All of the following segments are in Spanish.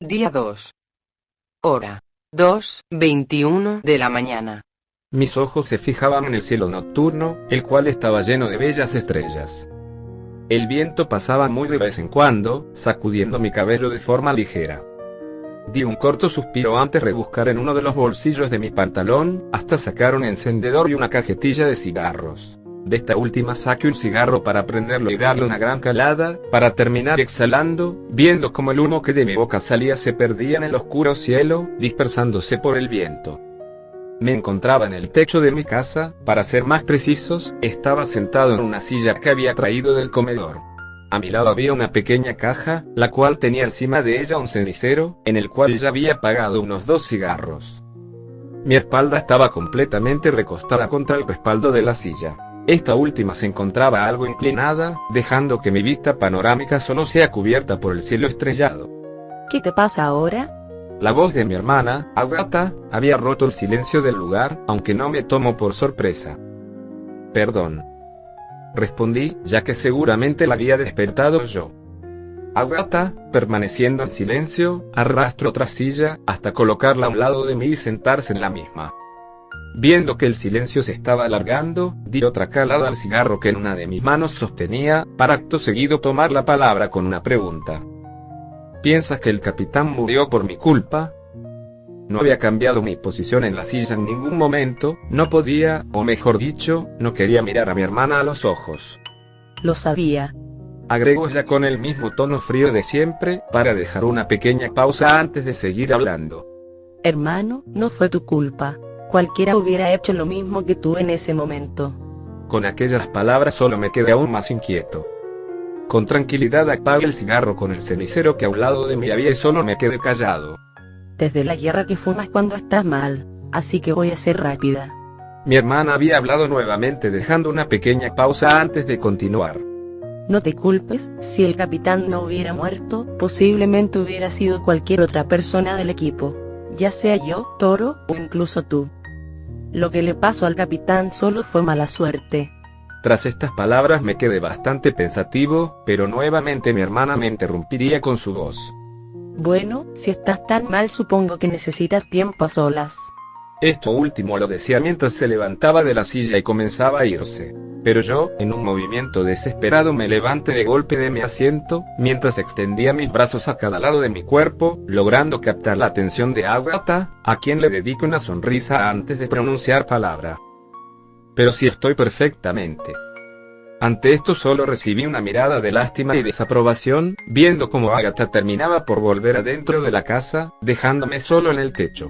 Día 2. Hora 2:21 de la mañana. Mis ojos se fijaban en el cielo nocturno, el cual estaba lleno de bellas estrellas. El viento pasaba muy de vez en cuando, sacudiendo mi cabello de forma ligera. Di un corto suspiro antes de rebuscar en uno de los bolsillos de mi pantalón, hasta sacar un encendedor y una cajetilla de cigarros. De esta última saqué un cigarro para prenderlo y darle una gran calada, para terminar exhalando, viendo cómo el humo que de mi boca salía se perdía en el oscuro cielo, dispersándose por el viento. Me encontraba en el techo de mi casa, para ser más precisos, estaba sentado en una silla que había traído del comedor. A mi lado había una pequeña caja, la cual tenía encima de ella un cenicero, en el cual ya había apagado unos 2 cigarros. Mi espalda estaba completamente recostada contra el respaldo de la silla. Esta última se encontraba algo inclinada, dejando que mi vista panorámica solo sea cubierta por el cielo estrellado. ¿Qué te pasa ahora? La voz de mi hermana, Agatha, había roto el silencio del lugar, aunque no me tomó por sorpresa. Perdón. Respondí, ya que seguramente la había despertado yo. Agatha, permaneciendo en silencio, arrastró otra silla, hasta colocarla a un lado de mí y sentarse en la misma. Viendo que el silencio se estaba alargando, di otra calada al cigarro que en una de mis manos sostenía, para acto seguido tomar la palabra con una pregunta. ¿Piensas que el capitán murió por mi culpa? No había cambiado mi posición en la silla en ningún momento, no podía, o mejor dicho, no quería mirar a mi hermana a los ojos. Lo sabía. Agregó ya con el mismo tono frío de siempre, para dejar una pequeña pausa antes de seguir hablando. Hermano, no fue tu culpa. Cualquiera hubiera hecho lo mismo que tú en ese momento. Con aquellas palabras solo me quedé aún más inquieto. Con tranquilidad apagué el cigarro con el cenicero que a un lado de mí había y solo me quedé callado. Desde la guerra que fumas cuando estás mal, así que voy a ser rápida. Mi hermana había hablado nuevamente dejando una pequeña pausa antes de continuar. No te culpes, si el capitán no hubiera muerto, posiblemente hubiera sido cualquier otra persona del equipo. Ya sea yo, Toro, o incluso tú. Lo que le pasó al capitán solo fue mala suerte. Tras estas palabras me quedé bastante pensativo, pero nuevamente mi hermana me interrumpiría con su voz. Bueno, si estás tan mal supongo que necesitas tiempo a solas. Esto último lo decía mientras se levantaba de la silla y comenzaba a irse. Pero yo, en un movimiento desesperado me levanté de golpe de mi asiento, mientras extendía mis brazos a cada lado de mi cuerpo, logrando captar la atención de Agatha, a quien le dedico una sonrisa antes de pronunciar palabra. Pero sí estoy perfectamente. Ante esto solo recibí una mirada de lástima y desaprobación, viendo cómo Agatha terminaba por volver adentro de la casa, dejándome solo en el techo.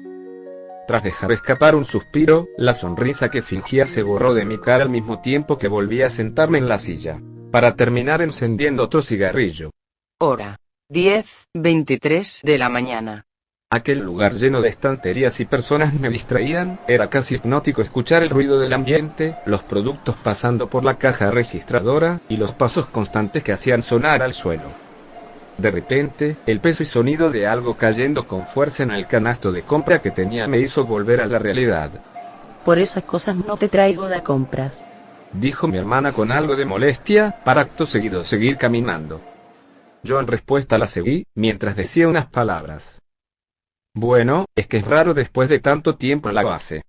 Tras dejar escapar un suspiro, la sonrisa que fingía se borró de mi cara al mismo tiempo que volví a sentarme en la silla, para terminar encendiendo otro cigarrillo. Hora 10:23 de la mañana. Aquel lugar lleno de estanterías y personas me distraían, era casi hipnótico escuchar el ruido del ambiente, los productos pasando por la caja registradora, y los pasos constantes que hacían sonar al suelo. De repente, el peso y sonido de algo cayendo con fuerza en el canasto de compra que tenía me hizo volver a la realidad. Por esas cosas no te traigo de compras, Dijo mi hermana con algo de molestia, para acto seguido seguir caminando. Yo en respuesta la seguí, mientras decía unas palabras. Bueno, es que es raro después de tanto tiempo en la base.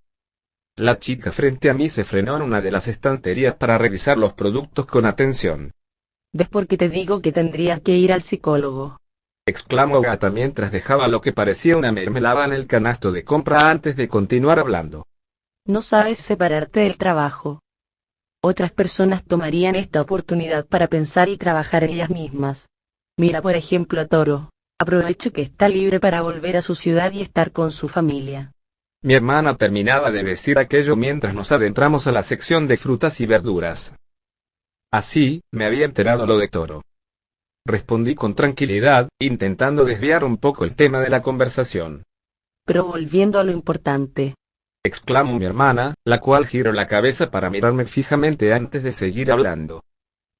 La chica frente a mí se frenó en una de las estanterías para revisar los productos con atención. ¿Ves por qué te digo que tendrías que ir al psicólogo? Exclamó Agatha mientras dejaba lo que parecía una mermelada en el canasto de compra antes de continuar hablando. No sabes separarte del trabajo. Otras personas tomarían esta oportunidad para pensar y trabajar en ellas mismas. Mira por ejemplo a Toro. Aprovecho que está libre para volver a su ciudad y estar con su familia. Mi hermana terminaba de decir aquello mientras nos adentramos a la sección de frutas y verduras. Así, me había enterado lo de Toro. Respondí con tranquilidad, intentando desviar un poco el tema de la conversación. Pero volviendo a lo importante. Exclamó mi hermana, la cual giró la cabeza para mirarme fijamente antes de seguir hablando.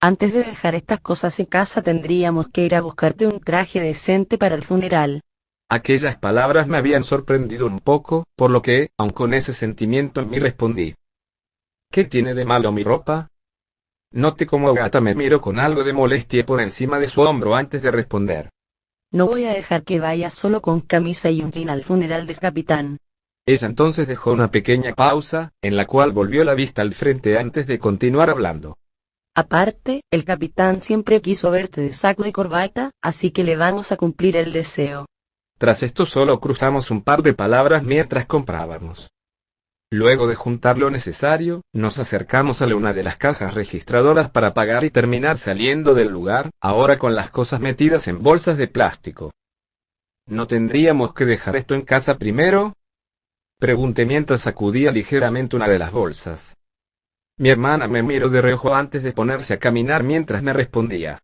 Antes de dejar estas cosas en casa tendríamos que ir a buscarte un traje decente para el funeral. Aquellas palabras me habían sorprendido un poco, por lo que, aun con ese sentimiento en mí respondí. ¿Qué tiene de malo mi ropa? Noté cómo Agatha me miró con algo de molestia por encima de su hombro antes de responder. No voy a dejar que vaya solo con camisa y un jean al funeral del capitán. Ella entonces dejó una pequeña pausa, en la cual volvió la vista al frente antes de continuar hablando. Aparte, el capitán siempre quiso verte de saco y corbata, así que le vamos a cumplir el deseo. Tras esto solo cruzamos un par de palabras mientras comprábamos. Luego de juntar lo necesario, nos acercamos a una de las cajas registradoras para pagar y terminar saliendo del lugar, ahora con las cosas metidas en bolsas de plástico. ¿No tendríamos que dejar esto en casa primero?, pregunté mientras sacudía ligeramente una de las bolsas. Mi hermana me miró de reojo antes de ponerse a caminar mientras me respondía.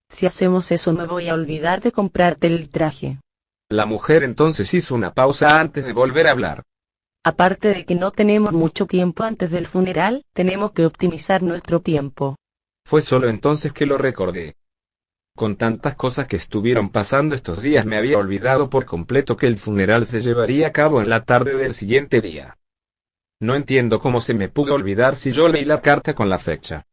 Si hacemos eso me voy a olvidar de comprarte el traje. La mujer entonces hizo una pausa antes de volver a hablar. Aparte de que no tenemos mucho tiempo antes del funeral, tenemos que optimizar nuestro tiempo. Fue solo entonces que lo recordé. Con tantas cosas que estuvieron pasando estos días me había olvidado por completo que el funeral se llevaría a cabo en la tarde del siguiente día. No entiendo cómo se me pudo olvidar si yo leí la carta con la fecha.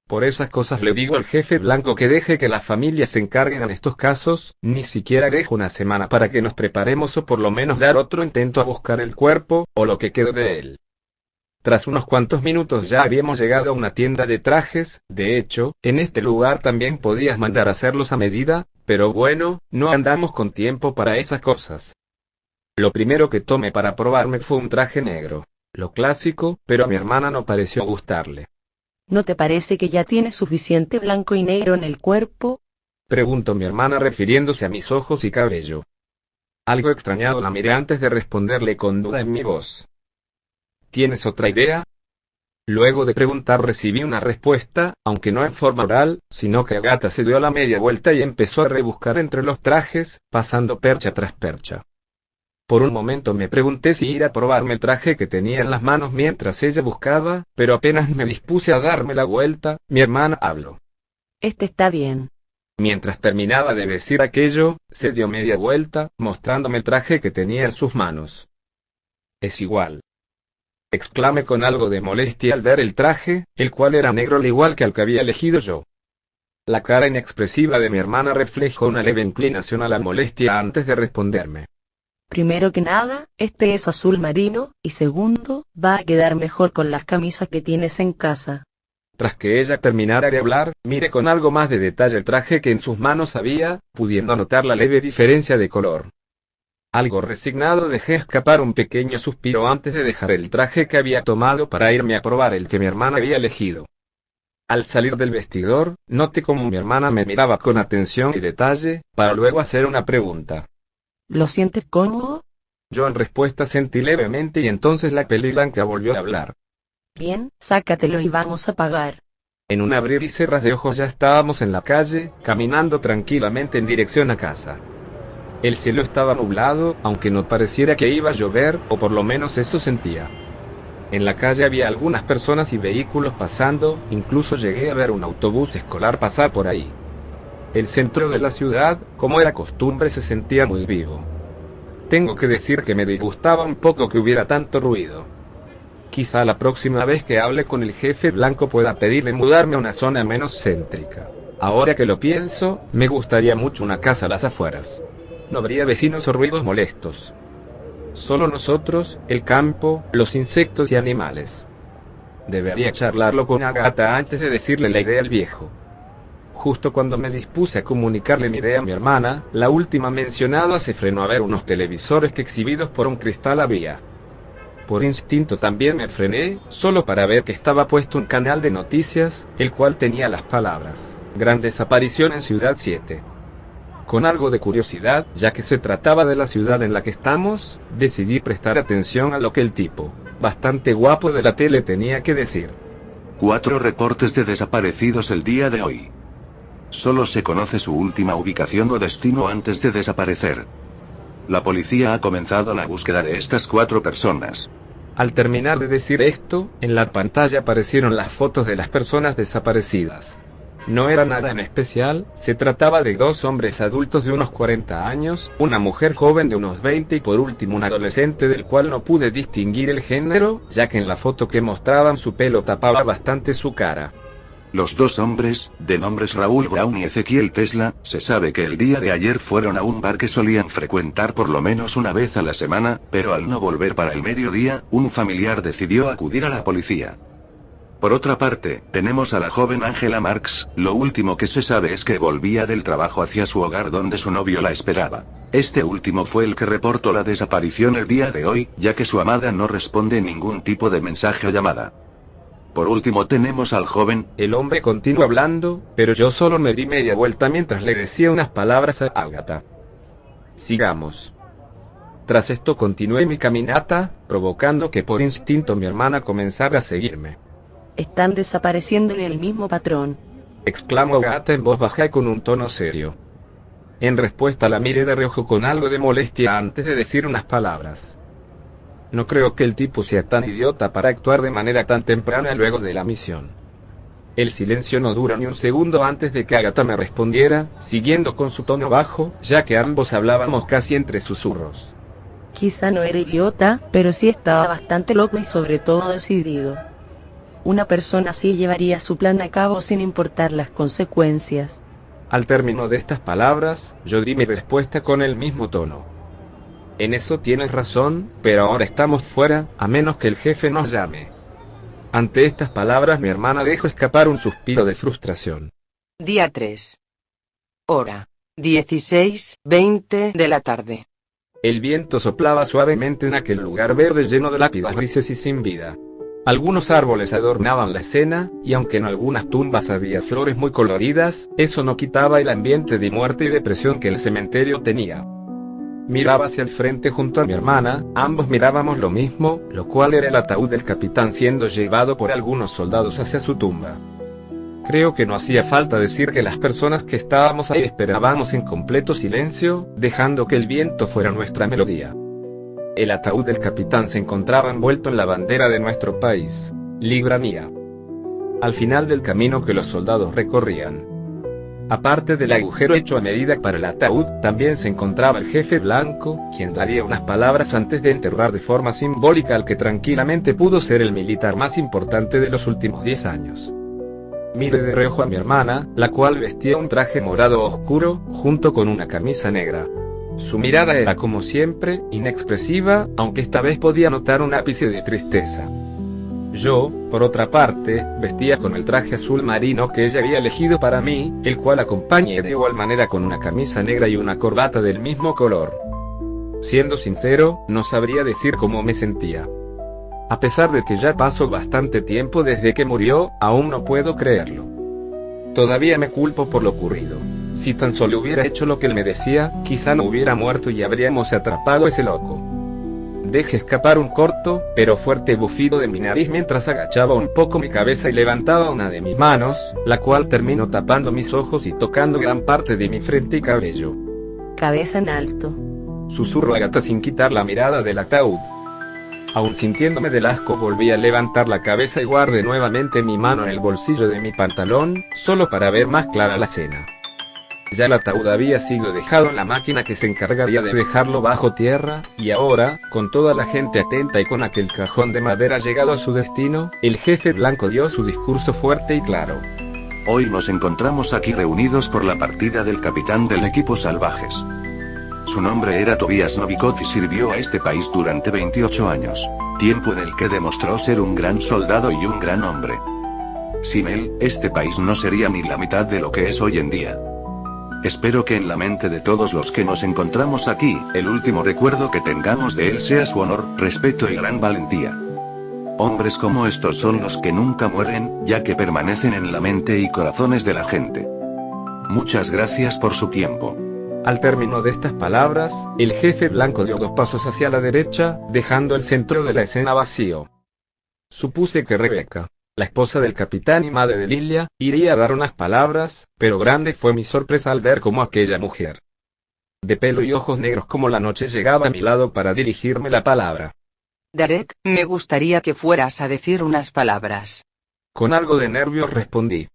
Por esas cosas le digo al jefe Blanco que deje que las familias se encarguen en estos casos, ni siquiera dejo una semana para que nos preparemos o por lo menos dar otro intento a buscar el cuerpo, o lo que quedó de él. Tras unos cuantos minutos ya habíamos llegado a una tienda de trajes, de hecho, en este lugar también podías mandar a hacerlos a medida, pero bueno, no andamos con tiempo para esas cosas. Lo primero que tomé para probarme fue un traje negro, lo clásico, pero a mi hermana no pareció gustarle. ¿No te parece que ya tienes suficiente blanco y negro en el cuerpo?, preguntó mi hermana refiriéndose a mis ojos y cabello. Algo extrañado la miré antes de responderle con duda en mi voz. ¿Tienes otra idea? Luego de preguntar recibí una respuesta, aunque no en forma oral, sino que Agatha se dio la media vuelta y empezó a rebuscar entre los trajes, pasando percha tras percha. Por un momento me pregunté si ir a probarme el traje que tenía en las manos mientras ella buscaba, pero apenas me dispuse a darme la vuelta, mi hermana habló. Este está bien. Mientras terminaba de decir aquello, se dio media vuelta, mostrándome el traje que tenía en sus manos. Es igual, exclamé con algo de molestia al ver el traje, el cual era negro al igual que el que había elegido yo. La cara inexpresiva de mi hermana reflejó una leve inclinación a la molestia antes de responderme. Primero que nada, este es azul marino, y segundo, va a quedar mejor con las camisas que tienes en casa. Tras que ella terminara de hablar, miré con algo más de detalle el traje que en sus manos había, pudiendo notar la leve diferencia de color. Algo resignado dejé escapar un pequeño suspiro antes de dejar el traje que había tomado para irme a probar el que mi hermana había elegido. Al salir del vestidor, noté cómo mi hermana me miraba con atención y detalle, para luego hacer una pregunta. ¿Lo sientes cómodo? Yo en respuesta sentí levemente y entonces la peli blanca volvió a hablar. Bien, sácatelo y vamos a pagar. En un abrir y cerrar de ojos ya estábamos en la calle, caminando tranquilamente en dirección a casa. El cielo estaba nublado, aunque no pareciera que iba a llover, o por lo menos eso sentía. En la calle había algunas personas y vehículos pasando, incluso llegué a ver un autobús escolar pasar por ahí. El centro de la ciudad, como era costumbre, se sentía muy vivo. Tengo que decir que me disgustaba un poco que hubiera tanto ruido. Quizá la próxima vez que hable con el jefe Blanco pueda pedirle mudarme a una zona menos céntrica. Ahora que lo pienso, me gustaría mucho una casa a las afueras. No habría vecinos o ruidos molestos. Solo nosotros, el campo, los insectos y animales. Debería charlarlo con Agatha antes de decirle la idea al viejo. Justo cuando me dispuse a comunicarle mi idea a mi hermana, la última mencionada se frenó a ver unos televisores que exhibidos por un cristal había. Por instinto también me frené, solo para ver que estaba puesto un canal de noticias, el cual tenía las palabras: Gran desaparición en Ciudad 7. Con algo de curiosidad, ya que se trataba de la ciudad en la que estamos, decidí prestar atención a lo que el tipo, bastante guapo de la tele, tenía que decir. 4 reportes de desaparecidos el día de hoy. Solo se conoce su última ubicación o destino antes de desaparecer. La policía ha comenzado la búsqueda de estas 4 personas. Al terminar de decir esto, en la pantalla aparecieron las fotos de las personas desaparecidas. No era nada en especial, se trataba de 2 hombres adultos de unos 40 años, una mujer joven de unos 20 y por último un adolescente del cual no pude distinguir el género, ya que en la foto que mostraban su pelo tapaba bastante su cara. Los dos hombres, de nombres Raúl Brown y Ezequiel Tesla, se sabe que el día de ayer fueron a un bar que solían frecuentar por lo menos una vez a la semana, pero al no volver para el mediodía, un familiar decidió acudir a la policía. Por otra parte, tenemos a la joven Ángela Marx. Lo último que se sabe es que volvía del trabajo hacia su hogar donde su novio la esperaba. Este último fue el que reportó la desaparición el día de hoy, ya que su amada no responde ningún tipo de mensaje o llamada. Por último tenemos al joven. El hombre continuó hablando, pero yo solo me di media vuelta mientras le decía unas palabras a Ágata. Sigamos. Tras esto continué mi caminata, provocando que por instinto mi hermana comenzara a seguirme. Están desapareciendo en el mismo patrón, Exclamó Ágata en voz baja y con un tono serio. En respuesta la miré de reojo con algo de molestia antes de decir unas palabras. No creo que el tipo sea tan idiota para actuar de manera tan temprana luego de la misión. El silencio no duró ni un segundo antes de que Ágata me respondiera, siguiendo con su tono bajo, ya que ambos hablábamos casi entre susurros. Quizá no era idiota, pero sí estaba bastante loco y sobre todo decidido. Una persona así llevaría su plan a cabo sin importar las consecuencias. Al término de estas palabras, yo di mi respuesta con el mismo tono. En eso tienes razón, pero ahora estamos fuera, a menos que el jefe nos llame. Ante estas palabras mi hermana dejó escapar un suspiro de frustración. Día 3. Hora 16:20 de la tarde. El viento soplaba suavemente en aquel lugar verde lleno de lápidas grises y sin vida. Algunos árboles adornaban la escena, y aunque en algunas tumbas había flores muy coloridas, eso no quitaba el ambiente de muerte y depresión que el cementerio tenía. Miraba hacia el frente junto a mi hermana, ambos mirábamos lo mismo, lo cual era el ataúd del capitán siendo llevado por algunos soldados hacia su tumba. Creo que no hacía falta decir que las personas que estábamos ahí esperábamos en completo silencio, dejando que el viento fuera nuestra melodía. El ataúd del capitán se encontraba envuelto en la bandera de nuestro país, Libranía. Al final del camino que los soldados recorrían, aparte del agujero hecho a medida para el ataúd, también se encontraba el jefe blanco, quien daría unas palabras antes de enterrar de forma simbólica al que tranquilamente pudo ser el militar más importante de los últimos 10 años. Miré de reojo a mi hermana, la cual vestía un traje morado oscuro, junto con una camisa negra. Su mirada era como siempre, inexpresiva, aunque esta vez podía notar un ápice de tristeza. Yo, por otra parte, vestía con el traje azul marino que ella había elegido para mí, el cual acompañé de igual manera con una camisa negra y una corbata del mismo color. Siendo sincero, no sabría decir cómo me sentía. A pesar de que ya pasó bastante tiempo desde que murió, aún no puedo creerlo. Todavía me culpo por lo ocurrido. Si tan solo hubiera hecho lo que él me decía, quizá no hubiera muerto y habríamos atrapado a ese loco. Dejé escapar un corto, pero fuerte bufido de mi nariz mientras agachaba un poco mi cabeza y levantaba una de mis manos, la cual terminó tapando mis ojos y tocando gran parte de mi frente y cabello. Cabeza en alto. Susurró Ágata sin quitar la mirada del ataúd. Aún sintiéndome del asco volví a levantar la cabeza y guardé nuevamente mi mano en el bolsillo de mi pantalón, solo para ver más clara la escena. Ya el ataúd había sido dejado en la máquina que se encargaría de dejarlo bajo tierra, y ahora, con toda la gente atenta y con aquel cajón de madera llegado a su destino, el jefe blanco dio su discurso fuerte y claro. Hoy nos encontramos aquí reunidos por la partida del capitán del equipo Salvajes. Su nombre era Tobias Novikov y sirvió a este país durante 28 años, tiempo en el que demostró ser un gran soldado y un gran hombre. Sin él, este país no sería ni la mitad de lo que es hoy en día. Espero que en la mente de todos los que nos encontramos aquí, el último recuerdo que tengamos de él sea su honor, respeto y gran valentía. Hombres como estos son los que nunca mueren, ya que permanecen en la mente y corazones de la gente. Muchas gracias por su tiempo. Al término de estas palabras, el jefe blanco dio 2 pasos hacia la derecha, dejando el centro de la escena vacío. Supuse que Rebeca, la esposa del capitán y madre de Lilia, iría a dar unas palabras, pero grande fue mi sorpresa al ver cómo aquella mujer, de pelo y ojos negros como la noche, llegaba a mi lado para dirigirme la palabra. Derek, me gustaría que fueras a decir unas palabras. Con algo de nervios respondí.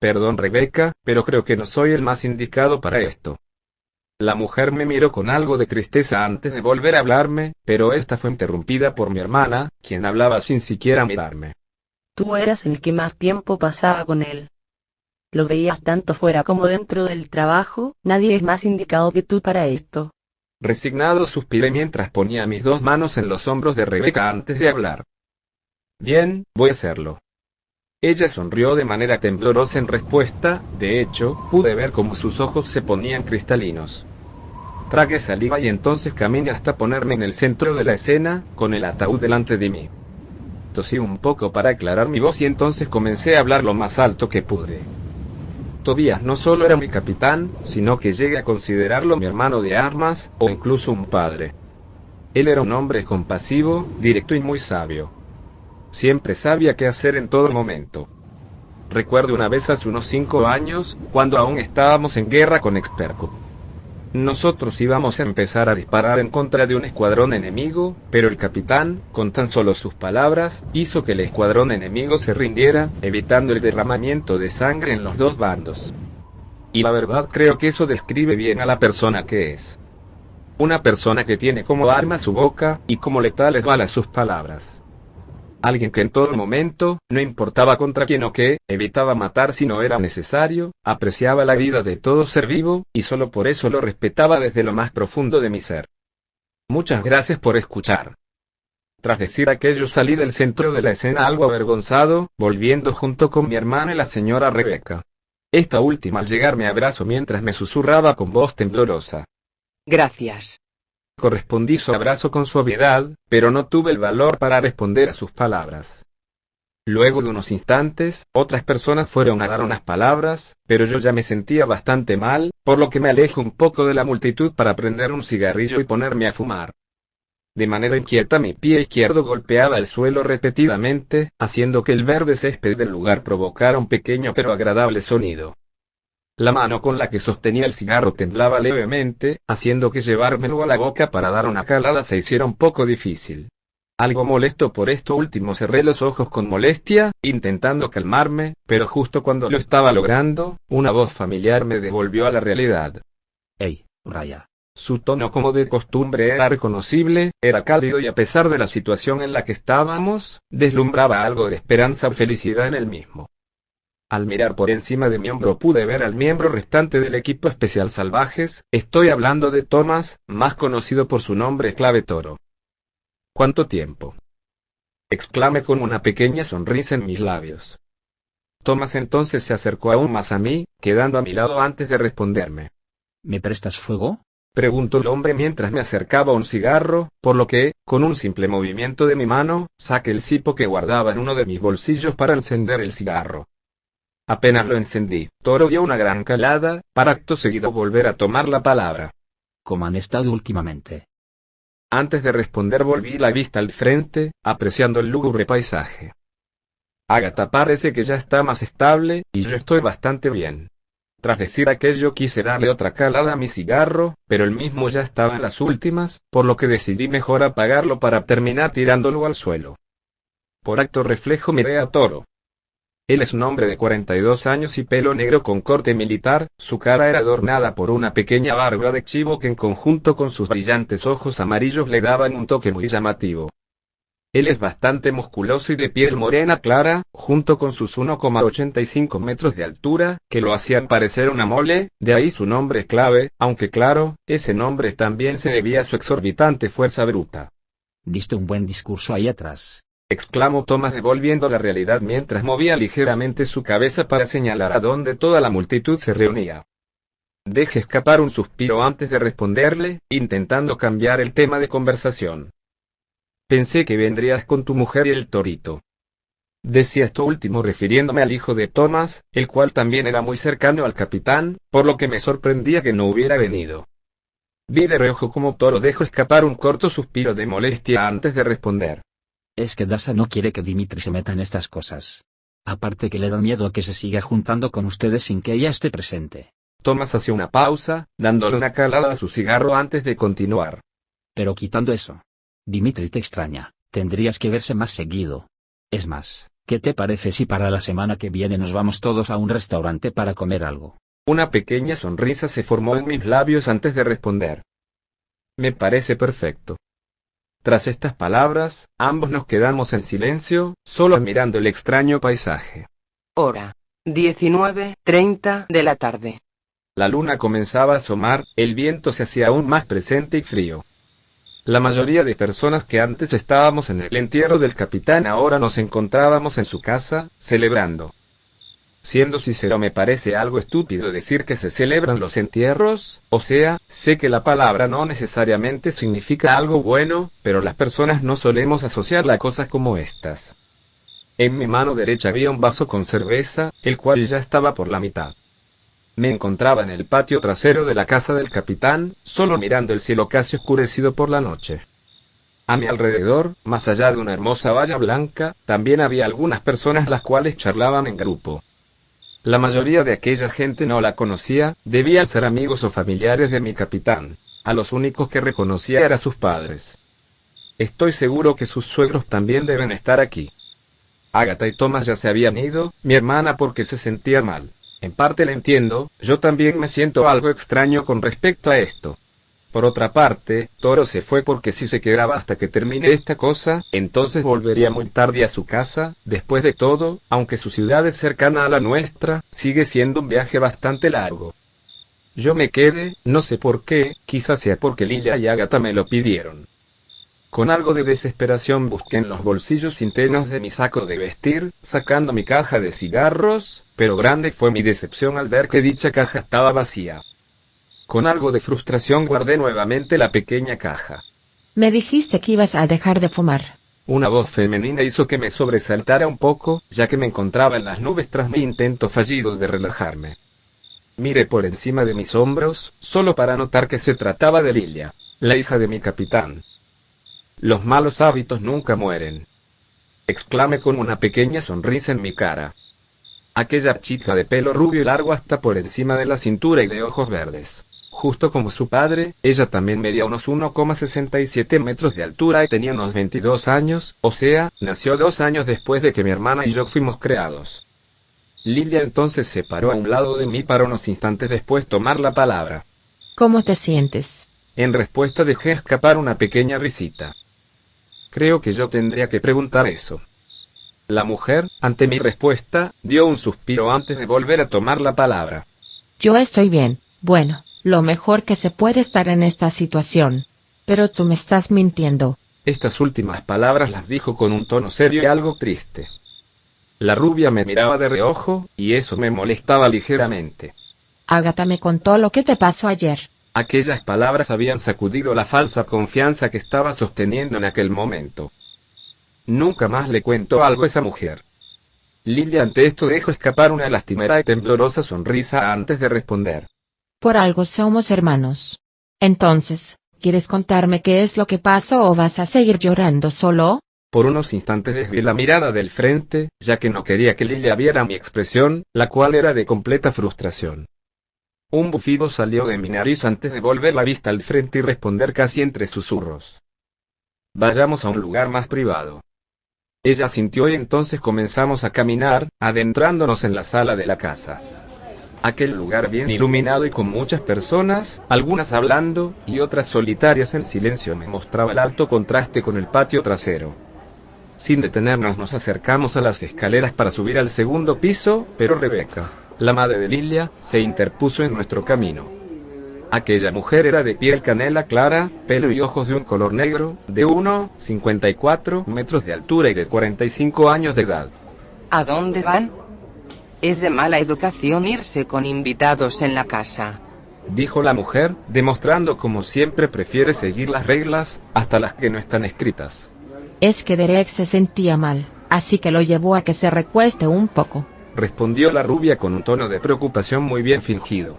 Perdón Rebeca, pero creo que no soy el más indicado para esto. La mujer me miró con algo de tristeza antes de volver a hablarme, pero esta fue interrumpida por mi hermana, quien hablaba sin siquiera mirarme. Tú eras el que más tiempo pasaba con él. Lo veías tanto fuera como dentro del trabajo, nadie es más indicado que tú para esto. Resignado suspiré mientras ponía mis dos manos en los hombros de Rebeca antes de hablar. Bien, voy a hacerlo. Ella sonrió de manera temblorosa en respuesta, de hecho, pude ver cómo sus ojos se ponían cristalinos. Tragué saliva y entonces caminé hasta ponerme en el centro de la escena, con el ataúd delante de mí. Tosí un poco para aclarar mi voz y entonces comencé a hablar lo más alto que pude. Tobías no solo era mi capitán, sino que llegué a considerarlo mi hermano de armas, o incluso un padre. Él era un hombre compasivo, directo y muy sabio. Siempre sabía qué hacer en todo momento. Recuerdo una vez hace unos 5 años, cuando aún estábamos en guerra con Experco. Nosotros íbamos a empezar a disparar en contra de un escuadrón enemigo, pero el capitán, con tan solo sus palabras, hizo que el escuadrón enemigo se rindiera, evitando el derramamiento de sangre en los dos bandos. Y la verdad creo que eso describe bien a la persona que es. Una persona que tiene como arma su boca, y como letales balas sus palabras. Alguien que en todo momento, no importaba contra quién o qué, evitaba matar si no era necesario, apreciaba la vida de todo ser vivo, y solo por eso lo respetaba desde lo más profundo de mi ser. Muchas gracias por escuchar. Tras decir aquello salí del centro de la escena algo avergonzado, volviendo junto con mi hermana y la señora Rebeca. Esta última al llegar me abrazó mientras me susurraba con voz temblorosa. Gracias. Correspondí su abrazo con suavidad, pero no tuve el valor para responder a sus palabras. Luego de unos instantes, otras personas fueron a dar unas palabras, pero yo ya me sentía bastante mal, por lo que me alejé un poco de la multitud para prender un cigarrillo y ponerme a fumar. De manera inquieta mi pie izquierdo golpeaba el suelo repetidamente, haciendo que el verde césped del lugar provocara un pequeño pero agradable sonido. La mano con la que sostenía el cigarro temblaba levemente, haciendo que llevármelo a la boca para dar una calada se hiciera un poco difícil. Algo molesto por esto último cerré los ojos con molestia, intentando calmarme, pero justo cuando lo estaba logrando, una voz familiar me devolvió a la realidad. Hey, Raya. Su tono como de costumbre era reconocible, era cálido y a pesar de la situación en la que estábamos, deslumbraba algo de esperanza o felicidad en él mismo. Al mirar por encima de mi hombro pude ver al miembro restante del equipo especial salvajes, estoy hablando de Thomas, más conocido por su nombre clave Toro. ¿Cuánto tiempo?, exclamé con una pequeña sonrisa en mis labios. Thomas entonces se acercó aún más a mí, quedando a mi lado antes de responderme. ¿Me prestas fuego?, preguntó el hombre mientras me acercaba un cigarro, por lo que, con un simple movimiento de mi mano, saqué el cipo que guardaba en uno de mis bolsillos para encender el cigarro. Apenas lo encendí, Toro dio una gran calada, para acto seguido volver a tomar la palabra. ¿Cómo han estado últimamente? Antes de responder volví la vista al frente, apreciando el lúgubre paisaje. Agatha parece que ya está más estable, y yo estoy bastante bien. Tras decir aquello quise darle otra calada a mi cigarro, pero el mismo ya estaba en las últimas, por lo que decidí mejor apagarlo para terminar tirándolo al suelo. Por acto reflejo miré a Toro. Él es un hombre de 42 años y pelo negro con corte militar, su cara era adornada por una pequeña barba de chivo que en conjunto con sus brillantes ojos amarillos le daban un toque muy llamativo. Él es bastante musculoso y de piel morena clara, junto con sus 1,85 metros de altura, que lo hacían parecer una mole, de ahí su nombre clave, aunque claro, ese nombre también se debía a su exorbitante fuerza bruta. Diste un buen discurso ahí atrás, exclamó Thomas devolviendo la realidad mientras movía ligeramente su cabeza para señalar a dónde toda la multitud se reunía. Dejé escapar un suspiro antes de responderle, intentando cambiar el tema de conversación. Pensé que vendrías con tu mujer y el torito. Decía esto último refiriéndome al hijo de Thomas, el cual también era muy cercano al capitán, por lo que me sorprendía que no hubiera venido. Vi de reojo como Toro dejó escapar un corto suspiro de molestia antes de responder. Es que Dasa no quiere que Dimitri se meta en estas cosas. Aparte que le da miedo que se siga juntando con ustedes sin que ella esté presente. Thomas hacía una pausa, dándole una calada a su cigarro antes de continuar. Pero quitando eso, Dimitri te extraña, tendrías que verse más seguido. Es más, ¿qué te parece si para la semana que viene nos vamos todos a un restaurante para comer algo? Una pequeña sonrisa se formó en mis labios antes de responder. Me parece perfecto. Tras estas palabras, ambos nos quedamos en silencio, solo mirando el extraño paisaje. Hora 19:30 de la tarde. La luna comenzaba a asomar, el viento se hacía aún más presente y frío. La mayoría de personas que antes estábamos en el entierro del capitán ahora nos encontrábamos en su casa, celebrando. Siendo sincero, me parece algo estúpido decir que se celebran los entierros, o sea, sé que la palabra no necesariamente significa algo bueno, pero las personas no solemos asociarla a cosas como estas. En mi mano derecha había un vaso con cerveza, el cual ya estaba por la mitad. Me encontraba en el patio trasero de la casa del capitán, solo mirando el cielo casi oscurecido por la noche. A mi alrededor, más allá de una hermosa valla blanca, también había algunas personas las cuales charlaban en grupo. La mayoría de aquella gente no la conocía, debían ser amigos o familiares de mi capitán. A los únicos que reconocía eran sus padres. Estoy seguro que sus suegros también deben estar aquí. Agatha y Thomas ya se habían ido, mi hermana porque se sentía mal. En parte la entiendo, yo también me siento algo extraño con respecto a esto. Por otra parte, Toro se fue porque si se quedaba hasta que termine esta cosa, entonces volvería muy tarde a su casa. Después de todo, aunque su ciudad es cercana a la nuestra, sigue siendo un viaje bastante largo. Yo me quedé, no sé por qué, quizás sea porque Lilia y Agatha me lo pidieron. Con algo de desesperación busqué en los bolsillos internos de mi saco de vestir, sacando mi caja de cigarros, pero grande fue mi decepción al ver que dicha caja estaba vacía. Con algo de frustración guardé nuevamente la pequeña caja. Me dijiste que ibas a dejar de fumar. Una voz femenina hizo que me sobresaltara un poco, ya que me encontraba en las nubes tras mi intento fallido de relajarme. Miré por encima de mis hombros, solo para notar que se trataba de Lilia, la hija de mi capitán. Los malos hábitos nunca mueren. Exclamé con una pequeña sonrisa en mi cara. Aquella chica de pelo rubio largo hasta por encima de la cintura y de ojos verdes. Justo como su padre, ella también medía unos 1,67 metros de altura y tenía unos 22 años, o sea, nació 2 años después de que mi hermana y yo fuimos creados. Lilia entonces se paró a un lado de mí para unos instantes después tomar la palabra. ¿Cómo te sientes? En respuesta dejé escapar una pequeña risita. Creo que yo tendría que preguntar eso. La mujer, ante mi respuesta, dio un suspiro antes de volver a tomar la palabra. Yo estoy bien, bueno, lo mejor que se puede estar en esta situación. Pero tú me estás mintiendo. Estas últimas palabras las dijo con un tono serio y algo triste. La rubia me miraba de reojo, y eso me molestaba ligeramente. Agatha me contó lo que te pasó ayer. Aquellas palabras habían sacudido la falsa confianza que estaba sosteniendo en aquel momento. Nunca más le cuento algo a esa mujer. Lilia ante esto dejó escapar una lastimera y temblorosa sonrisa antes de responder. Por algo somos hermanos. Entonces, ¿quieres contarme qué es lo que pasó o vas a seguir llorando solo? Por unos instantes desvié la mirada del frente, ya que no quería que Lilia viera mi expresión, la cual era de completa frustración. Un bufido salió de mi nariz antes de volver la vista al frente y responder casi entre susurros. Vayamos a un lugar más privado. Ella asintió y entonces comenzamos a caminar, adentrándonos en la sala de la casa. Aquel lugar bien iluminado y con muchas personas, algunas hablando, y otras solitarias en silencio me mostraba el alto contraste con el patio trasero. Sin detenernos nos acercamos a las escaleras para subir al segundo piso, pero Rebeca, la madre de Lilia, se interpuso en nuestro camino. Aquella mujer era de piel canela clara, pelo y ojos de un color negro, de 1,54 metros de altura y de 45 años de edad. ¿A dónde van? Es de mala educación irse con invitados en la casa, dijo la mujer, demostrando como siempre prefiere seguir las reglas, hasta las que no están escritas. Es que Derek se sentía mal, así que lo llevó a que se recueste un poco, respondió la rubia con un tono de preocupación muy bien fingido.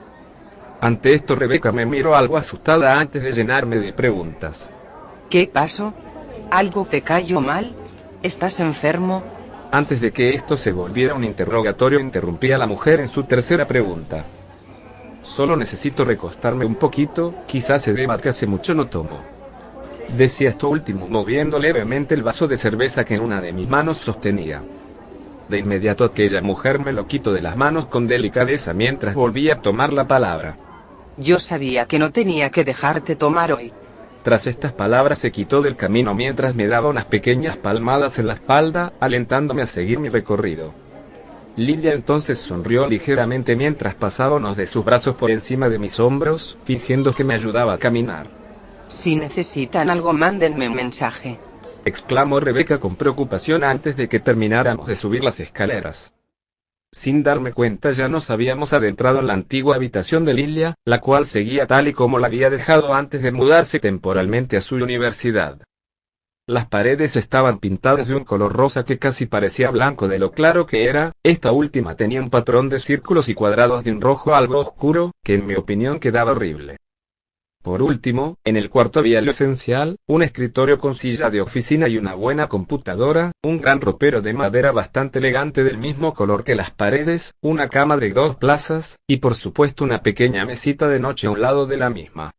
Ante esto Rebeca me miró algo asustada antes de llenarme de preguntas. ¿Qué pasó? ¿Algo te cayó mal? ¿Estás enfermo? Antes de que esto se volviera un interrogatorio interrumpí a la mujer en su tercera pregunta. Solo necesito recostarme un poquito, quizás se deba a que hace mucho no tomo. Decía esto último moviendo levemente el vaso de cerveza que en una de mis manos sostenía. De inmediato aquella mujer me lo quitó de las manos con delicadeza mientras volvía a tomar la palabra. Yo sabía que no tenía que dejarte tomar hoy. Tras estas palabras se quitó del camino mientras me daba unas pequeñas palmadas en la espalda, alentándome a seguir mi recorrido. Lilia entonces sonrió ligeramente mientras pasaba uno de sus brazos por encima de mis hombros, fingiendo que me ayudaba a caminar. Si necesitan algo, mándenme un mensaje, exclamó Rebeca con preocupación antes de que termináramos de subir las escaleras. Sin darme cuenta ya nos habíamos adentrado en la antigua habitación de Lilia, la cual seguía tal y como la había dejado antes de mudarse temporalmente a su universidad. Las paredes estaban pintadas de un color rosa que casi parecía blanco de lo claro que era. Esta última tenía un patrón de círculos y cuadrados de un rojo algo oscuro, que en mi opinión quedaba horrible. Por último, en el cuarto había lo esencial: un escritorio con silla de oficina y una buena computadora, un gran ropero de madera bastante elegante del mismo color que las paredes, una cama de 2 plazas, y por supuesto una pequeña mesita de noche a un lado de la misma.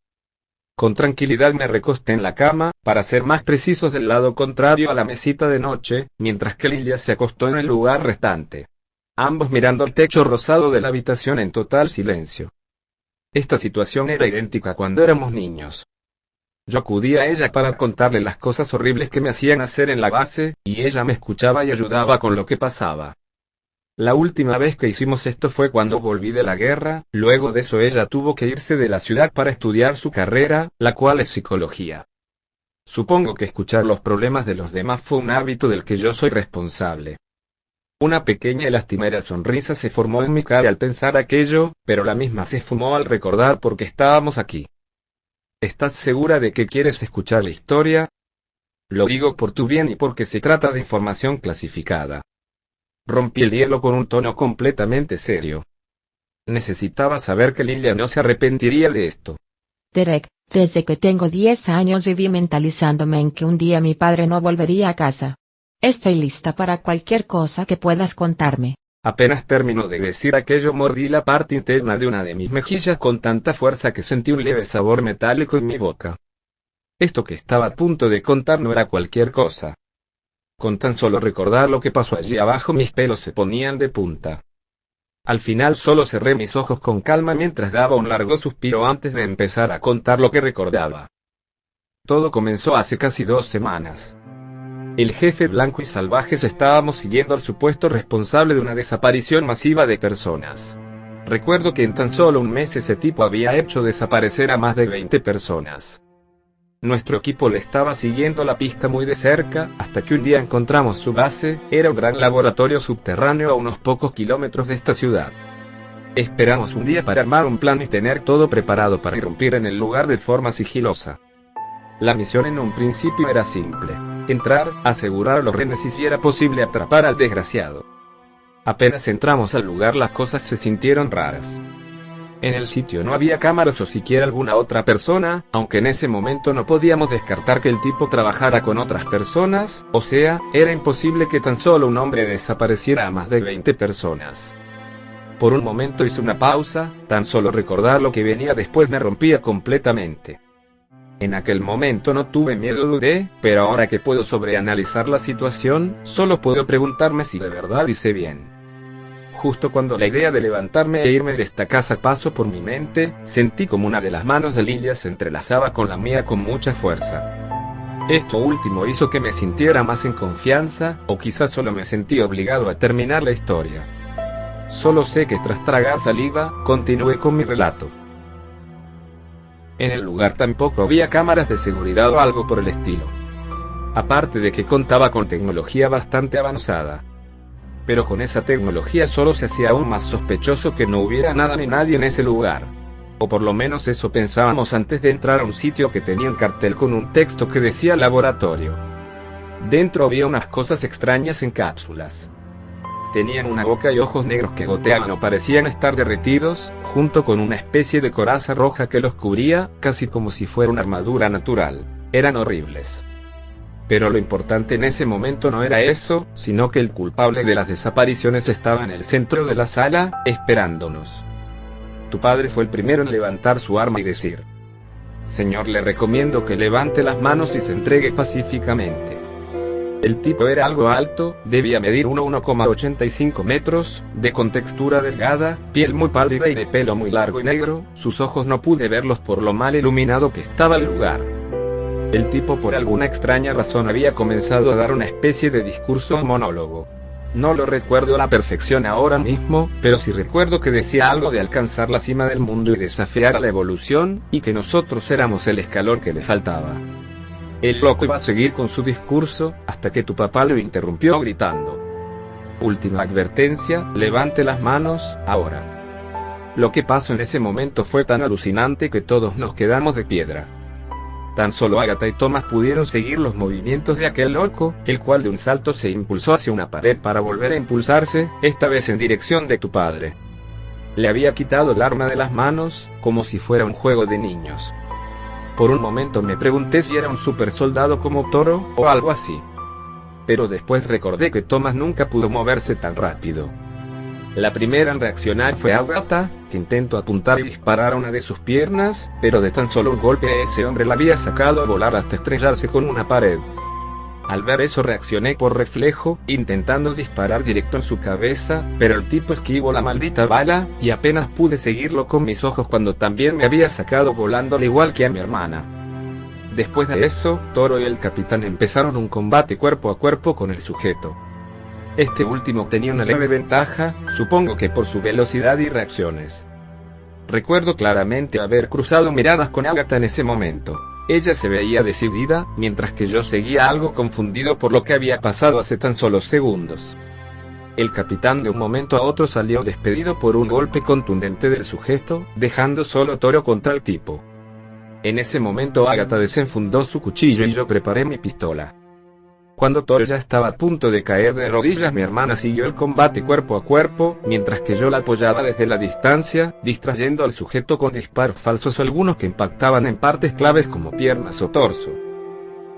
Con tranquilidad me recosté en la cama, para ser más precisos del lado contrario a la mesita de noche, mientras que Lilia se acostó en el lugar restante. Ambos mirando al techo rosado de la habitación en total silencio. Esta situación era idéntica cuando éramos niños. Yo acudía a ella para contarle las cosas horribles que me hacían hacer en la base, y ella me escuchaba y ayudaba con lo que pasaba. La última vez que hicimos esto fue cuando volví de la guerra. Luego de eso ella tuvo que irse de la ciudad para estudiar su carrera, la cual es psicología. Supongo que escuchar los problemas de los demás fue un hábito del que yo soy responsable. Una pequeña y lastimera sonrisa se formó en mi cara al pensar aquello, pero la misma se esfumó al recordar por qué estábamos aquí. ¿Estás segura de que quieres escuchar la historia? Lo digo por tu bien y porque se trata de información clasificada. Rompí el hielo con un tono completamente serio. Necesitaba saber que Lilia no se arrepentiría de esto. Derek, desde que tengo 10 años viví mentalizándome en que un día mi padre no volvería a casa. Estoy lista para cualquier cosa que puedas contarme. Apenas terminó de decir aquello, mordí la parte interna de una de mis mejillas con tanta fuerza que sentí un leve sabor metálico en mi boca. Esto que estaba a punto de contar no era cualquier cosa. Con tan solo recordar lo que pasó allí abajo mis pelos se ponían de punta. Al final solo cerré mis ojos con calma mientras daba un largo suspiro antes de empezar a contar lo que recordaba. Todo comenzó hace casi 2 semanas. El jefe blanco y salvajes estábamos siguiendo al supuesto responsable de una desaparición masiva de personas. Recuerdo que en tan solo un mes ese tipo había hecho desaparecer a más de 20 personas. Nuestro equipo le estaba siguiendo la pista muy de cerca, hasta que un día encontramos su base. Era un gran laboratorio subterráneo a unos pocos kilómetros de esta ciudad. Esperamos un día para armar un plan y tener todo preparado para irrumpir en el lugar de forma sigilosa. La misión en un principio era simple: entrar, asegurar a los rehenes y si era posible atrapar al desgraciado. Apenas entramos al lugar las cosas se sintieron raras. En el sitio no había cámaras o siquiera alguna otra persona, aunque en ese momento no podíamos descartar que el tipo trabajara con otras personas, o sea, era imposible que tan solo un hombre desapareciera a más de 20 personas. Por un momento hice una pausa, tan solo recordar lo que venía después me rompía completamente. En aquel momento no tuve miedo, dudé, pero ahora que puedo sobreanalizar la situación, solo puedo preguntarme si de verdad hice bien. Justo cuando la idea de levantarme e irme de esta casa pasó por mi mente, sentí como una de las manos de Lilia se entrelazaba con la mía con mucha fuerza. Esto último hizo que me sintiera más en confianza, o quizás solo me sentí obligado a terminar la historia. Solo sé que tras tragar saliva, continué con mi relato. En el lugar tampoco había cámaras de seguridad o algo por el estilo. Aparte de que contaba con tecnología bastante avanzada. Pero con esa tecnología solo se hacía aún más sospechoso que no hubiera nada ni nadie en ese lugar. O por lo menos eso pensábamos antes de entrar a un sitio que tenía un cartel con un texto que decía laboratorio. Dentro había unas cosas extrañas en cápsulas. Tenían una boca y ojos negros que goteaban o parecían estar derretidos, junto con una especie de coraza roja que los cubría, casi como si fuera una armadura natural. Eran horribles. Pero lo importante en ese momento no era eso, sino que el culpable de las desapariciones estaba en el centro de la sala, esperándonos. Tu padre fue el primero en levantar su arma y decir: Señor, le recomiendo que levante las manos y se entregue pacíficamente. El tipo era algo alto, debía medir 1,85 metros, de contextura delgada, piel muy pálida y de pelo muy largo y negro. Sus ojos no pude verlos por lo mal iluminado que estaba el lugar. el tipo por alguna extraña razón había comenzado a dar una especie de discurso o monólogo. No lo recuerdo a la perfección ahora mismo, pero sí recuerdo que decía algo de alcanzar la cima del mundo y desafiar a la evolución, y que nosotros éramos el escalón que le faltaba. El loco iba a seguir con su discurso, hasta que tu papá lo interrumpió gritando: última advertencia, levante las manos, ahora. Lo que pasó en ese momento fue tan alucinante que todos nos quedamos de piedra. Tan solo Agatha y Thomas pudieron seguir los movimientos de aquel loco, el cual de un salto se impulsó hacia una pared para volver a impulsarse, esta vez en dirección de tu padre. Le había quitado el arma de las manos, como si fuera un juego de niños. Por un momento me pregunté si era un super soldado como Toro, o algo así. Pero después recordé que Thomas nunca pudo moverse tan rápido. La primera en reaccionar fue Agatha, que intentó apuntar y disparar a una de sus piernas, pero de tan solo un golpe ese hombre la había sacado a volar hasta estrellarse con una pared. Al ver eso reaccioné por reflejo, intentando disparar directo en su cabeza, pero el tipo esquivó la maldita bala, y apenas pude seguirlo con mis ojos cuando también me había sacado volando al igual que a mi hermana. Después de eso, Toro y el capitán empezaron un combate cuerpo a cuerpo con el sujeto. Este último tenía una leve ventaja, supongo que por su velocidad y reacciones. Recuerdo claramente haber cruzado miradas con Agatha en ese momento. Ella se veía decidida, mientras que yo seguía algo confundido por lo que había pasado hace tan solo segundos. El capitán de un momento a otro salió despedido por un golpe contundente del sujeto, dejando solo Toro contra el tipo. En ese momento Agatha desenfundó su cuchillo y yo preparé mi pistola. Cuando Toro ya estaba a punto de caer de rodillas, mi hermana siguió el combate cuerpo a cuerpo, mientras que yo la apoyaba desde la distancia, distrayendo al sujeto con disparos falsos, algunos que impactaban en partes claves como piernas o torso.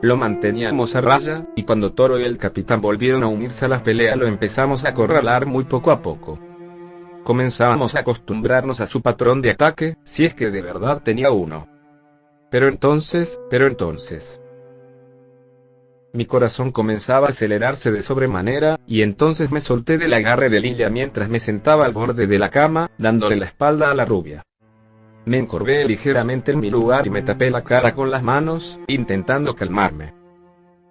Lo manteníamos a raya, y cuando Toro y el capitán volvieron a unirse a la pelea lo empezamos a acorralar muy poco a poco. Comenzábamos a acostumbrarnos a su patrón de ataque, si es que de verdad tenía uno. Pero entonces... mi corazón comenzaba a acelerarse de sobremanera, y entonces me solté del agarre de Lilia mientras me sentaba al borde de la cama, dándole la espalda a la rubia. Me encorvé ligeramente en mi lugar y me tapé la cara con las manos, intentando calmarme.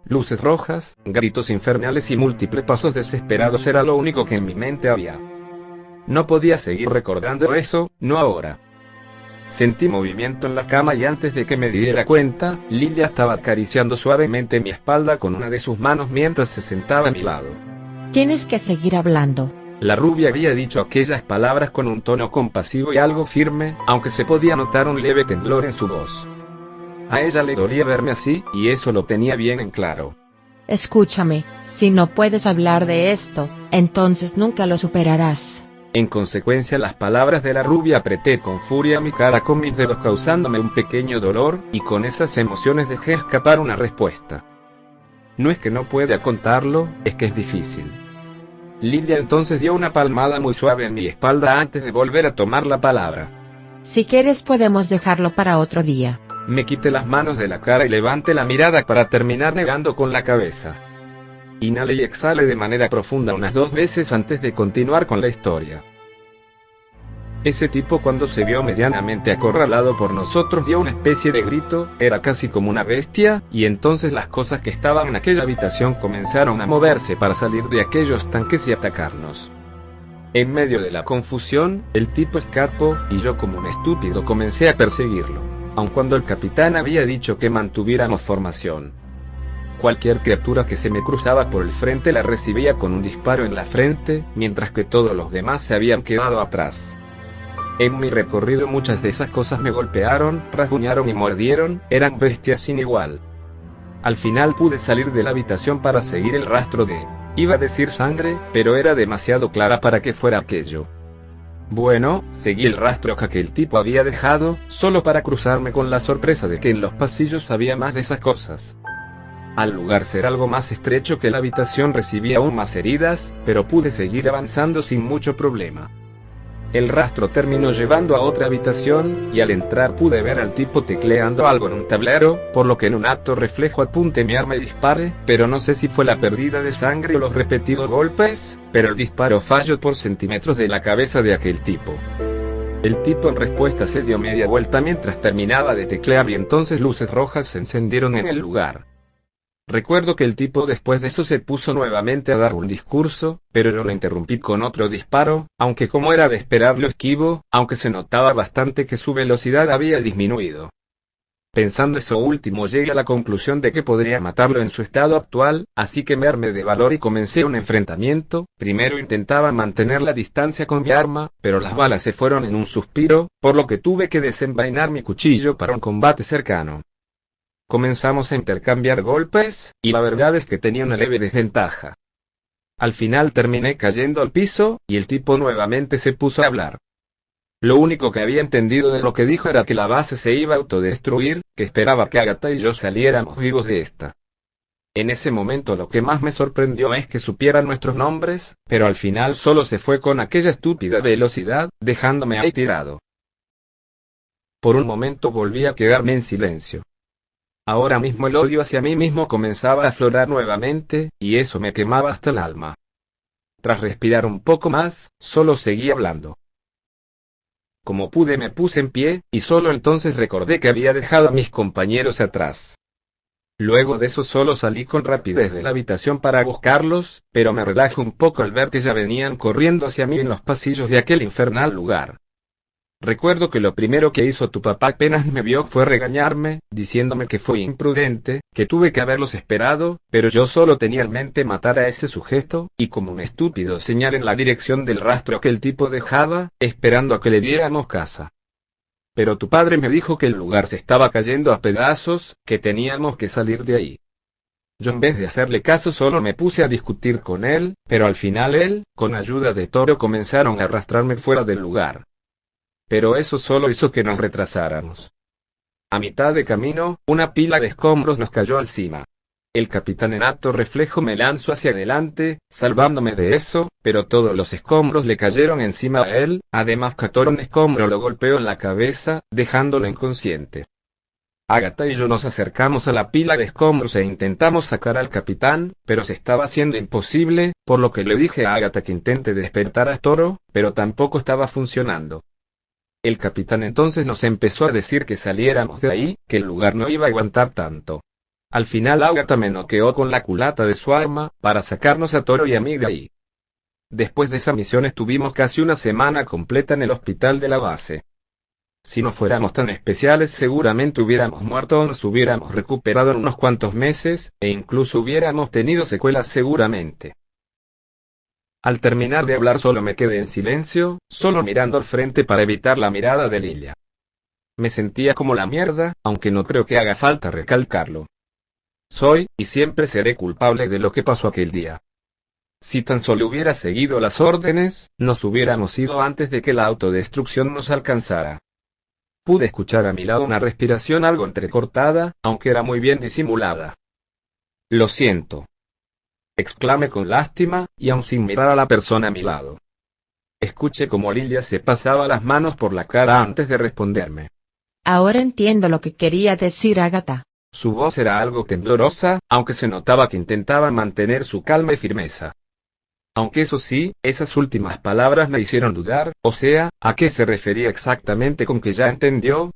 Luces rojas, gritos infernales y múltiples pasos desesperados era lo único que en mi mente había. No podía seguir recordando eso, no ahora. Sentí movimiento en la cama y antes de que me diera cuenta, Lilia estaba acariciando suavemente mi espalda con una de sus manos mientras se sentaba a mi lado. Tienes que seguir hablando. La rubia había dicho aquellas palabras con un tono compasivo y algo firme, aunque se podía notar un leve temblor en su voz. A ella le dolía verme así, y eso lo tenía bien en claro. Escúchame, si no puedes hablar de esto, entonces nunca lo superarás. En consecuencia las palabras de la rubia apreté con furia mi cara con mis dedos causándome un pequeño dolor, y con esas emociones dejé escapar una respuesta. No es que no pueda contarlo, es que es difícil. Lilia entonces dio una palmada muy suave en mi espalda antes de volver a tomar la palabra. Si quieres podemos dejarlo para otro día. Me quité las manos de la cara y levanté la mirada para terminar negando con la cabeza. Inhale y exhale de manera profunda unas 2 veces antes de continuar con la historia. Ese tipo, cuando se vio medianamente acorralado por nosotros, dio una especie de grito, era casi como una bestia, y entonces las cosas que estaban en aquella habitación comenzaron a moverse para salir de aquellos tanques y atacarnos. En medio de la confusión, el tipo escapó, y yo como un estúpido comencé a perseguirlo, aun cuando el capitán había dicho que mantuviéramos formación. Cualquier criatura que se me cruzaba por el frente la recibía con un disparo en la frente, mientras que todos los demás se habían quedado atrás. En mi recorrido muchas de esas cosas me golpearon, rasguñaron y mordieron, eran bestias sin igual. Al final pude salir de la habitación para seguir el rastro de... iba a decir sangre, pero era demasiado clara para que fuera aquello. Bueno, seguí el rastro que aquel tipo había dejado, solo para cruzarme con la sorpresa de que en los pasillos había más de esas cosas. Al lugar ser algo más estrecho que la habitación recibí aún más heridas, pero pude seguir avanzando sin mucho problema. El rastro terminó llevando a otra habitación, y al entrar pude ver al tipo tecleando algo en un tablero, por lo que en un acto reflejo apunté mi arma y disparé, pero no sé si fue la pérdida de sangre o los repetidos golpes, pero el disparo falló por centímetros de la cabeza de aquel tipo. El tipo en respuesta se dio media vuelta mientras terminaba de teclear y entonces luces rojas se encendieron en el lugar. Recuerdo que el tipo después de eso se puso nuevamente a dar un discurso, pero yo lo interrumpí con otro disparo, aunque como era de esperar lo esquivo, aunque se notaba bastante que su velocidad había disminuido. Pensando eso último llegué a la conclusión de que podría matarlo en su estado actual, así que me armé de valor y comencé un enfrentamiento. Primero intentaba mantener la distancia con mi arma, pero las balas se fueron en un suspiro, por lo que tuve que desenvainar mi cuchillo para un combate cercano. Comenzamos a intercambiar golpes, y la verdad es que tenía una leve desventaja. Al final terminé cayendo al piso, y el tipo nuevamente se puso a hablar. Lo único que había entendido de lo que dijo era que la base se iba a autodestruir, que esperaba que Agatha y yo saliéramos vivos de esta. En ese momento lo que más me sorprendió es que supiera nuestros nombres, pero al final solo se fue con aquella estúpida velocidad, dejándome ahí tirado. Por un momento volví a quedarme en silencio. Ahora mismo el odio hacia mí mismo comenzaba a aflorar nuevamente, y eso me quemaba hasta el alma. Tras respirar un poco más, solo seguí hablando. Como pude me puse en pie, y solo entonces recordé que había dejado a mis compañeros atrás. Luego de eso solo salí con rapidez de la habitación para buscarlos, pero me relajé un poco al ver que ya venían corriendo hacia mí en los pasillos de aquel infernal lugar. Recuerdo que lo primero que hizo tu papá apenas me vio fue regañarme, diciéndome que fui imprudente, que tuve que haberlos esperado, pero yo solo tenía en mente matar a ese sujeto, y como un estúpido señalé en la dirección del rastro que el tipo dejaba, esperando a que le diéramos caza. Pero tu padre me dijo que el lugar se estaba cayendo a pedazos, que teníamos que salir de ahí. Yo en vez de hacerle caso solo me puse a discutir con él, pero al final él, con ayuda de Toro comenzaron a arrastrarme fuera del lugar. Pero eso solo hizo que nos retrasáramos. A mitad de camino, una pila de escombros nos cayó encima. El capitán en acto reflejo me lanzó hacia adelante, salvándome de eso, pero todos los escombros le cayeron encima a él, además que un escombro lo golpeó en la cabeza, dejándolo inconsciente. Agatha y yo nos acercamos a la pila de escombros e intentamos sacar al capitán, pero se estaba haciendo imposible, por lo que le dije a Agatha que intente despertar a Toro, pero tampoco estaba funcionando. El capitán entonces nos empezó a decir que saliéramos de ahí, que el lugar no iba a aguantar tanto. Al final Agatha me noqueó con la culata de su arma, para sacarnos a Toro y a mí de ahí. Después de esa misión estuvimos casi una semana completa en el hospital de la base. Si no fuéramos tan especiales seguramente hubiéramos muerto o nos hubiéramos recuperado en unos cuantos meses, e incluso hubiéramos tenido secuelas seguramente. Al terminar de hablar solo me quedé en silencio, solo mirando al frente para evitar la mirada de Lilia. Me sentía como la mierda, aunque no creo que haga falta recalcarlo. Soy, y siempre seré culpable de lo que pasó aquel día. Si tan solo hubiera seguido las órdenes, nos hubiéramos ido antes de que la autodestrucción nos alcanzara. Pude escuchar a mi lado una respiración algo entrecortada, aunque era muy bien disimulada. Lo siento. Exclamé con lástima, y aun sin mirar a la persona a mi lado. Escuché cómo Lilia se pasaba las manos por la cara antes de responderme. Ahora entiendo lo que quería decir Agatha. Su voz era algo temblorosa, aunque se notaba que intentaba mantener su calma y firmeza. Aunque eso sí, esas últimas palabras me hicieron dudar, o sea, ¿a qué se refería exactamente con que ya entendió?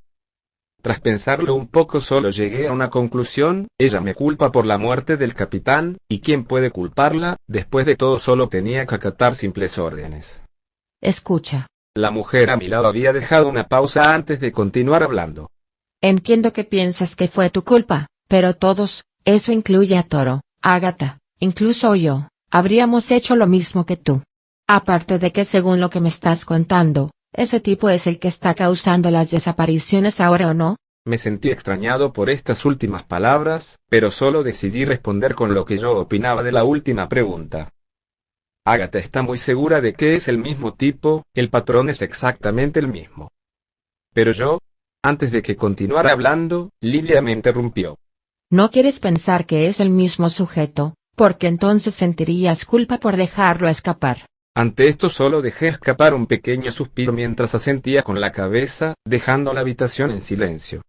Tras pensarlo un poco solo llegué a una conclusión: ella me culpa por la muerte del capitán, y ¿quién puede culparla? Después de todo solo tenía que acatar simples órdenes. Escucha. La mujer a mi lado había dejado una pausa antes de continuar hablando. Entiendo que piensas que fue tu culpa, pero todos, eso incluye a Toro, Agatha, incluso yo, habríamos hecho lo mismo que tú. Aparte de que según lo que me estás contando, ¿ese tipo es el que está causando las desapariciones ahora o no? Me sentí extrañado por estas últimas palabras, pero solo decidí responder con lo que yo opinaba de la última pregunta. Agatha está muy segura de que es el mismo tipo, el patrón es exactamente el mismo. Pero yo, antes de que continuara hablando, Lilia me interrumpió. ¿No quieres pensar que es el mismo sujeto, porque entonces sentirías culpa por dejarlo escapar? Ante esto solo dejé escapar un pequeño suspiro mientras asentía con la cabeza, dejando la habitación en silencio.